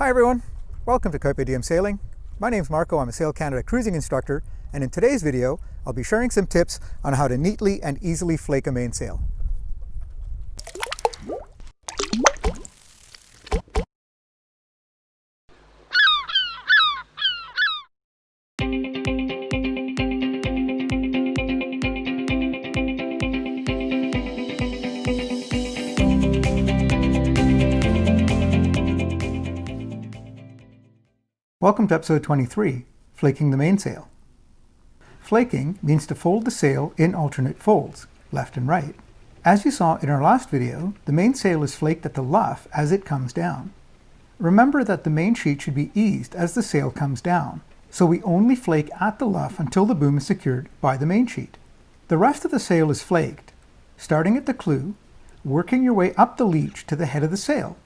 Hi everyone, welcome to Carpe Diem Sailing. My name's Marco, I'm a Sail Canada cruising instructor, and in today's video I'll be sharing some tips on how to neatly and easily flake a mainsail. Welcome to episode 23, Flaking the Mainsail. Flaking means to fold the sail in alternate folds, left and right. As you saw in our last video, the mainsail is flaked at the luff as it comes down. Remember that the main sheet should be eased as the sail comes down, so we only flake at the luff until the boom is secured by the main sheet. The rest of the sail is flaked, starting at the clew, working your way up the leech to the head of the sail.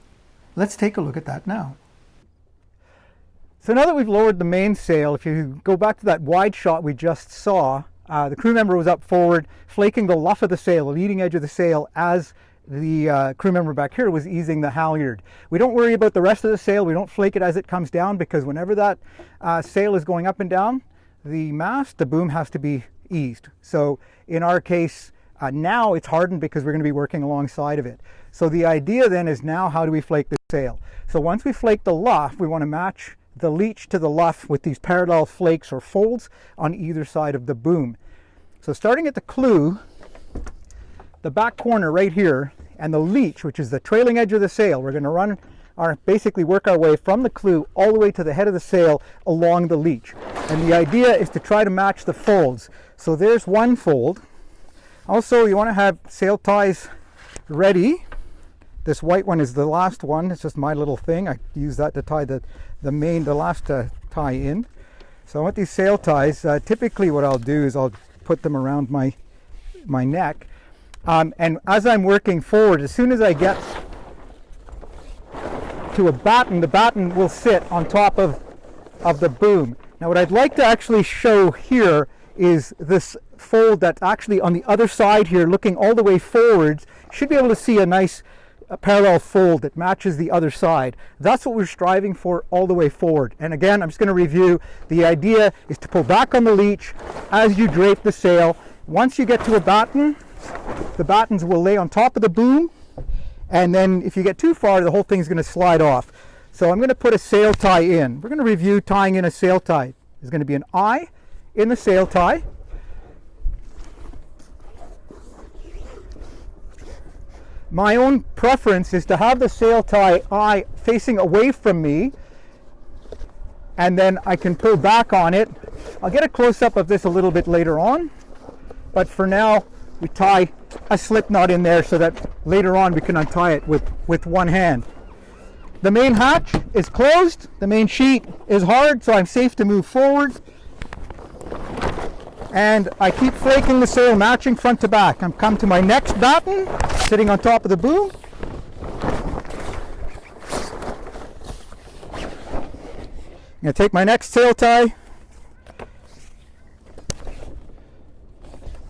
Let's take a look at that now. So now that we've lowered the mainsail, if you go back to that wide shot we just saw, the crew member was up forward, flaking the luff of the sail, the leading edge of the sail, as the crew member back here was easing the halyard. We don't worry about the rest of the sail, we don't flake it as it comes down, because whenever that sail is going up and down, the mast, the boom has to be eased. So in our case, now it's hardened because we're going to be working alongside of it. So the idea then is now how do we flake the sail? So once we flake the luff, we want to match the leech to the luff with these parallel flakes or folds on either side of the boom. So starting at the clew, the back corner right here, and the leech, which is the trailing edge of the sail, we're going to basically work our way from the clew all the way to the head of the sail along the leech. And the idea is to try to match the folds. So there's one fold. Also, you want to have sail ties ready. This white one is the last one. It's just my little thing. I use that to tie the last tie in. So I want these sail ties. Typically what I'll do is I'll put them around my neck. And as I'm working forward, as soon as I get to a batten, the batten will sit on top of the boom. Now what I'd like to actually show here is this fold that's actually on the other side here, looking all the way forwards. You should be able to see a nice parallel fold that matches the other side. That's what we're striving for all the way forward. And again, I'm just going to review. The idea is to pull back on the leech as you drape the sail. Once you get to a batten, the battens will lay on top of the boom, and then if you get too far, the whole thing's going to slide off. So I'm going to put a sail tie in. We're going to review tying in a sail tie. There's going to be an eye in the sail tie. My own preference is to have the sail tie eye facing away from me, and then I can pull back on it. I'll get a close-up of this a little bit later on, but for now we tie a slip knot in there so that later on we can untie it with one hand. The main hatch is closed, the main sheet is hard, so I'm safe to move forward. And I keep flaking the sail, matching front to back. I'm come to my next batten, sitting on top of the boom. I'm going to take my next sail tie.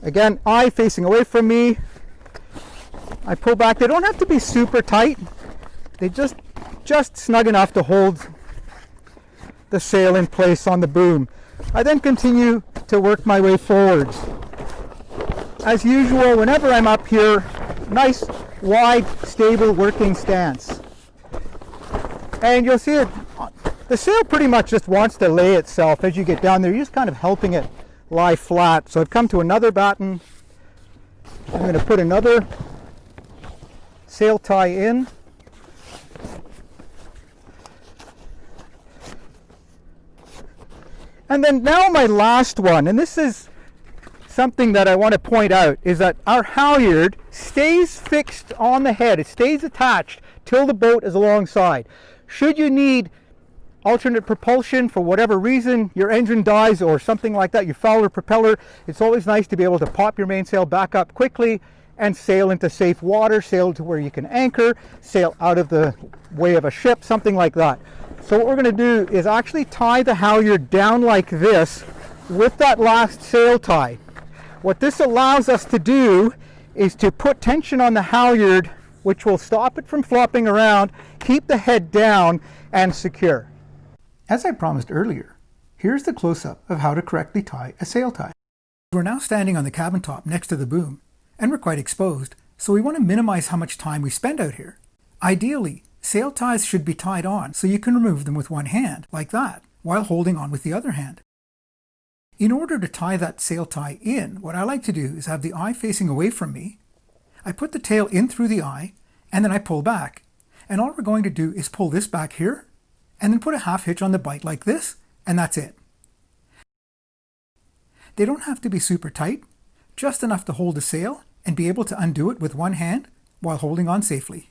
Again, eye facing away from me. I pull back. They don't have to be super tight. They just snug enough to hold the sail in place on the boom. I then continue to work my way forwards. As usual, whenever I'm up here, nice, wide, stable working stance. And you'll see that the sail pretty much just wants to lay itself as you get down there. You're just kind of helping it lie flat. So I've come to another batten. I'm going to put another sail tie in. And then now my last one, and this is something that I want to point out, is that our halyard stays fixed on the head. It stays attached till the boat is alongside. Should you need alternate propulsion for whatever reason, your engine dies or something like that, you foul your propeller, it's always nice to be able to pop your mainsail back up quickly and sail into safe water, sail to where you can anchor, sail out of the way of a ship, something like that. So what we're going to do is actually tie the halyard down like this with that last sail tie. What this allows us to do is to put tension on the halyard, which will stop it from flopping around, keep the head down, and secure. As I promised earlier, here's the close-up of how to correctly tie a sail tie. We're now standing on the cabin top next to the boom, and we're quite exposed, so we want to minimize how much time we spend out here. Ideally, sail ties should be tied on so you can remove them with one hand, like that, while holding on with the other hand. In order to tie that sail tie in, what I like to do is have the eye facing away from me. I put the tail in through the eye, and then I pull back. And all we're going to do is pull this back here, and then put a half hitch on the bight like this, and that's it. They don't have to be super tight, just enough to hold the sail and be able to undo it with one hand while holding on safely.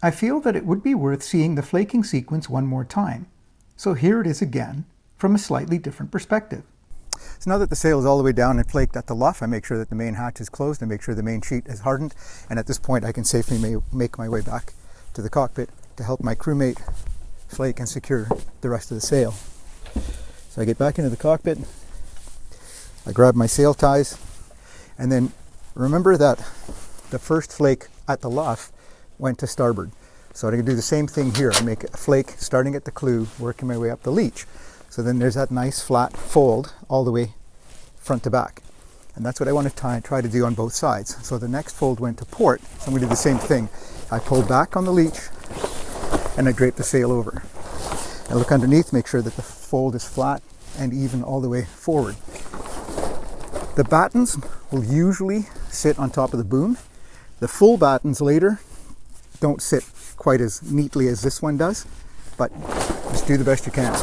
I feel that it would be worth seeing the flaking sequence one more time, so here it is again from a slightly different perspective. So now that the sail is all the way down and flaked at the luff, I make sure that the main hatch is closed and make sure the main sheet is hardened, and at this point I can safely make my way back to the cockpit to help my crewmate flake and secure the rest of the sail. So I get back into the cockpit, I grab my sail ties, and then remember that the first flake at the luff went to starboard. So I'm going to do the same thing here. I make a flake starting at the clew, working my way up the leech. So then there's that nice flat fold all the way front to back. And that's what I want to try to do on both sides. So the next fold went to port, so I'm going to do the same thing. I pull back on the leech and I drape the sail over. I look underneath, make sure that the fold is flat and even all the way forward. The battens will usually sit on top of the boom. The full battens later don't sit quite as neatly as this one does, but just do the best you can.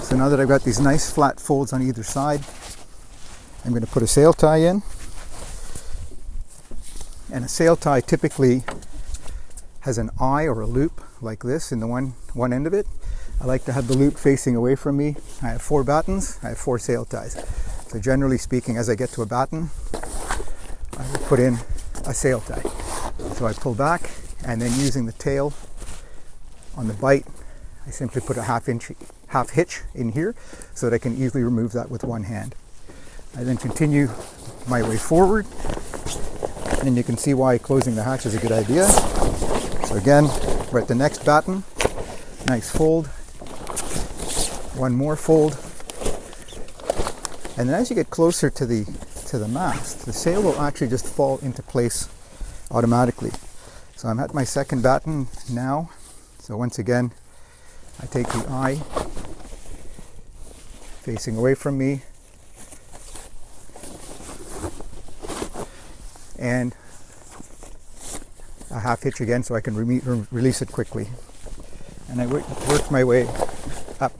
So now that I've got these nice flat folds on either side, I'm going to put a sail tie in. And a sail tie typically has an eye or a loop like this in the one end of it. I like to have the loop facing away from me. I have 4 battens, I have 4 sail ties. So generally speaking, as I get to a batten, I will put in a sail tie. So I pull back, and then using the tail on the bight, I simply put a half hitch in here so that I can easily remove that with one hand. I then continue my way forward, and you can see why closing the hatch is a good idea. So again, we're at the next batten, nice fold, one more fold, and then as you get closer to the mast, the sail will actually just fall into place automatically. So I'm at my second batten now. So once again, I take the eye facing away from me and a half hitch again so I can release it quickly. And I work my way up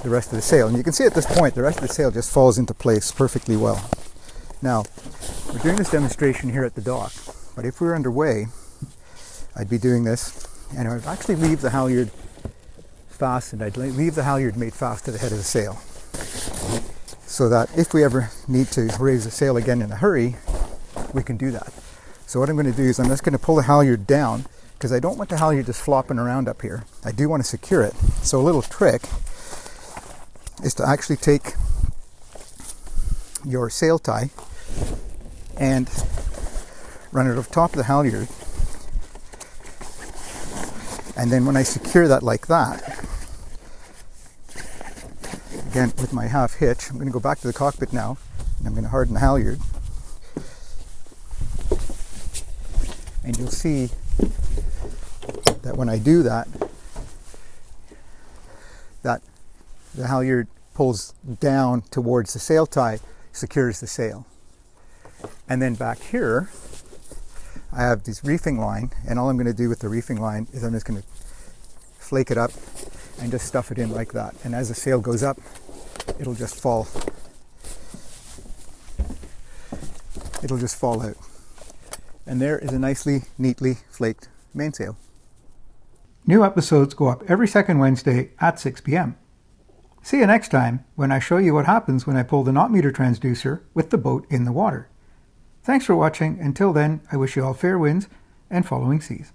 the rest of the sail. And you can see at this point, the rest of the sail just falls into place perfectly well. Now, we're doing this demonstration here at the dock, but if we were underway, I'd be doing this, and I would actually leave the halyard fastened. I'd leave the halyard made fast to the head of the sail, so that if we ever need to raise the sail again in a hurry, we can do that. So what I'm going to do is I'm just going to pull the halyard down, because I don't want the halyard just flopping around up here. I do want to secure it. So a little trick is to actually take your sail tie and run it over top of the halyard. And then when I secure that like that, again with my half hitch, I'm going to go back to the cockpit now, and I'm going to harden the halyard. And you'll see that when I do that, that the halyard pulls down towards the sail tie, secures the sail. And then back here, I have this reefing line, and all I'm going to do with the reefing line is I'm just going to flake it up and just stuff it in like that. And as the sail goes up, it'll just fall. It'll just fall out. And there is a nicely, neatly flaked mainsail. New episodes go up every second Wednesday at 6 p.m. See you next time when I show you what happens when I pull the knot meter transducer with the boat in the water. Thanks for watching. Until then, I wish you all fair winds and following seas.